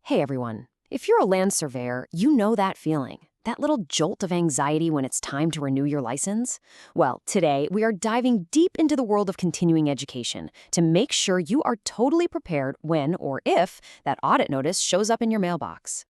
Hey everyone. If you're a land surveyor, you know that feeling. That little jolt of anxiety when it's time to renew your license? Well, today we are diving deep into the world of continuing education to make sure you are totally prepared when or if that audit notice shows up in your mailbox.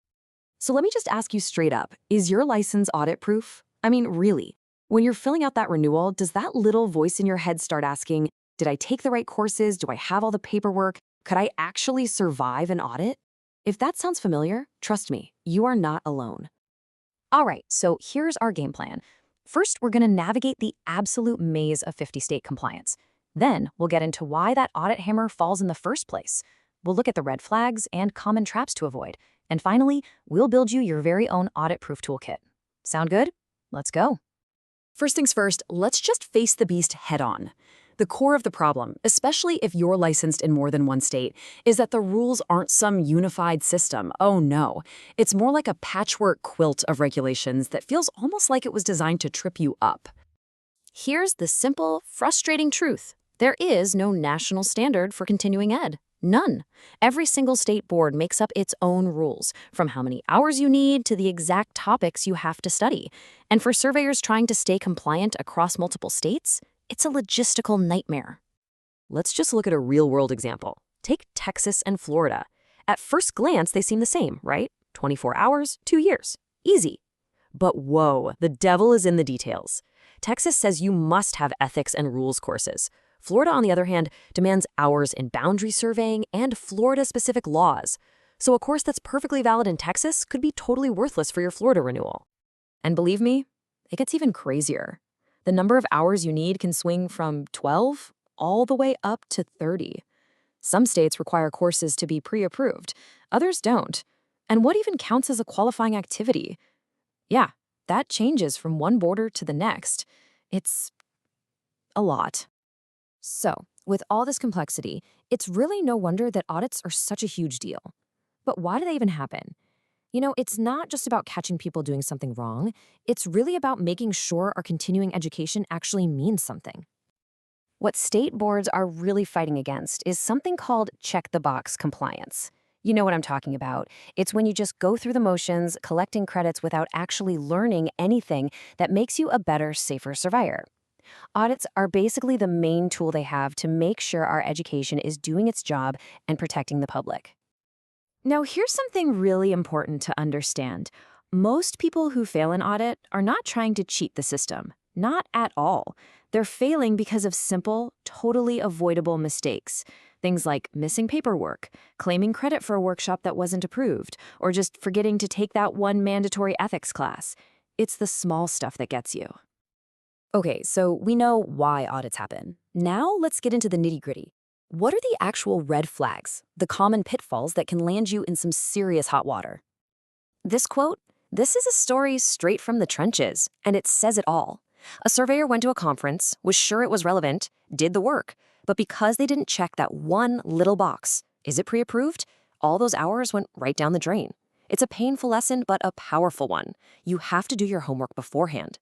So let me just ask you straight up, is your license audit proof? I mean, really? When you're filling out that renewal, does that little voice in your head start asking, did I take the right courses? Do I have all the paperwork? Could I actually survive an audit? If that sounds familiar, trust me, you are not alone. All right, so here's our game plan. First, we're going to navigate the absolute maze of 50-state compliance. Then, we'll get into why that audit hammer falls in the first place. We'll look at the red flags and common traps to avoid. And finally, we'll build you your very own audit-proof toolkit. Sound good? Let's go. First things first, let's just face the beast head-on. The core of the problem, especially if you're licensed in more than one state, is that the rules aren't some unified system. Oh no. It's more like a patchwork quilt of regulations that feels almost like it was designed to trip you up. Here's the simple, frustrating truth. There is no national standard for continuing ed. None. Every single state board makes up its own rules, from how many hours you need to the exact topics you have to study. And for surveyors trying to stay compliant across multiple states, it's a logistical nightmare. Let's just look at a real-world example. Take Texas and Florida. At first glance, they seem the same, right? 24 hours, 2 years. Easy. But whoa, the devil is in the details. Texas says you must have ethics and rules courses. Florida, on the other hand, demands hours in boundary surveying and Florida-specific laws. So a course that's perfectly valid in Texas could be totally worthless for your Florida renewal. And believe me, it gets even crazier. The number of hours you need can swing from 12 all the way up to 30. Some states require courses to be pre-approved, others don't. And what even counts as a qualifying activity? Yeah, that changes from one border to the next. It's a lot. So, with all this complexity, it's really no wonder that audits are such a huge deal. But why do they even happen? You know, it's not just about catching people doing something wrong. It's really about making sure our continuing education actually means something. What state boards are really fighting against is something called check-the-box compliance. You know what I'm talking about. It's when you just go through the motions, collecting credits without actually learning anything that makes you a better, safer surveyor. Audits are basically the main tool they have to make sure our education is doing its job and protecting the public. Now, here's something really important to understand. Most people who fail an audit are not trying to cheat the system. Not at all. They're failing because of simple, totally avoidable mistakes. Things like missing paperwork, claiming credit for a workshop that wasn't approved, or just forgetting to take that one mandatory ethics class. It's the small stuff that gets you. Okay, so we know why audits happen. Now let's get into the nitty-gritty. What are the actual red flags, the common pitfalls that can land you in some serious hot water? This quote, this is a story straight from the trenches, and it says it all. A surveyor went to a conference, was sure it was relevant, did the work, but because they didn't check that one little box, is it pre-approved? All those hours went right down the drain. It's a painful lesson, but a powerful one. You have to do your homework beforehand.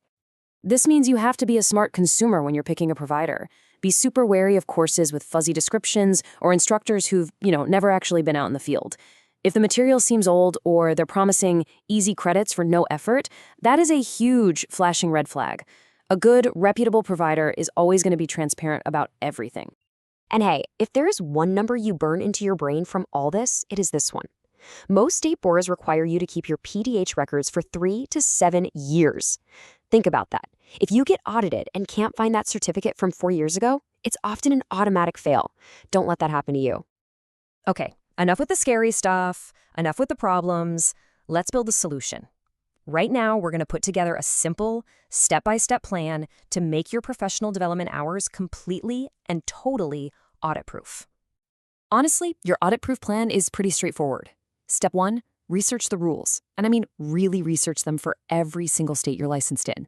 This means you have to be a smart consumer when you're picking a provider. Be super wary of courses with fuzzy descriptions or instructors who've, never actually been out in the field. If the material seems old or they're promising easy credits for no effort, that is a huge flashing red flag. A good, reputable provider is always going to be transparent about everything. And hey, if there is one number you burn into your brain from all this, it is this one. Most state boards require you to keep your PDH records for 3 to 7 years. Think about that. If you get audited and can't find that certificate from 4 years ago, it's often an automatic fail. Don't let that happen to you. Okay, enough with the scary stuff, enough with the problems. Let's build a solution. Right now, we're going to put together a simple, step-by-step plan to make your professional development hours completely and totally audit-proof. Honestly, your audit-proof plan is pretty straightforward. Step 1, research the rules. And I mean really research them for every single state you're licensed in.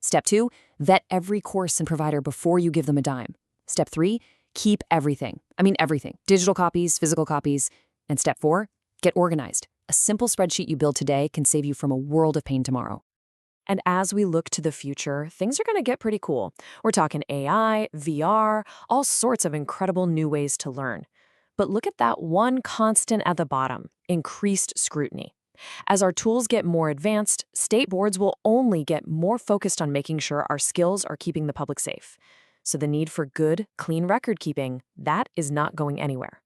Step 2, vet every course and provider before you give them a dime. Step 3, keep everything. I mean everything. Digital copies, physical copies. And step 4, get organized. A simple spreadsheet you build today can save you from a world of pain tomorrow. And as we look to the future, things are going to get pretty cool. We're talking AI, VR, all sorts of incredible new ways to learn. But look at that one constant at the bottom: increased scrutiny. As our tools get more advanced, state boards will only get more focused on making sure our skills are keeping the public safe. So the need for good, clean record keeping, that is not going anywhere.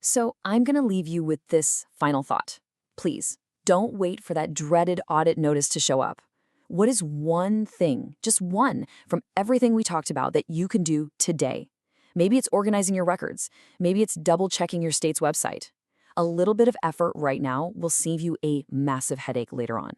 So I'm going to leave you with this final thought. Please, don't wait for that dreaded audit notice to show up. What is one thing, just one, from everything we talked about that you can do today? Maybe it's organizing your records. Maybe it's double-checking your state's website. A little bit of effort right now will save you a massive headache later on.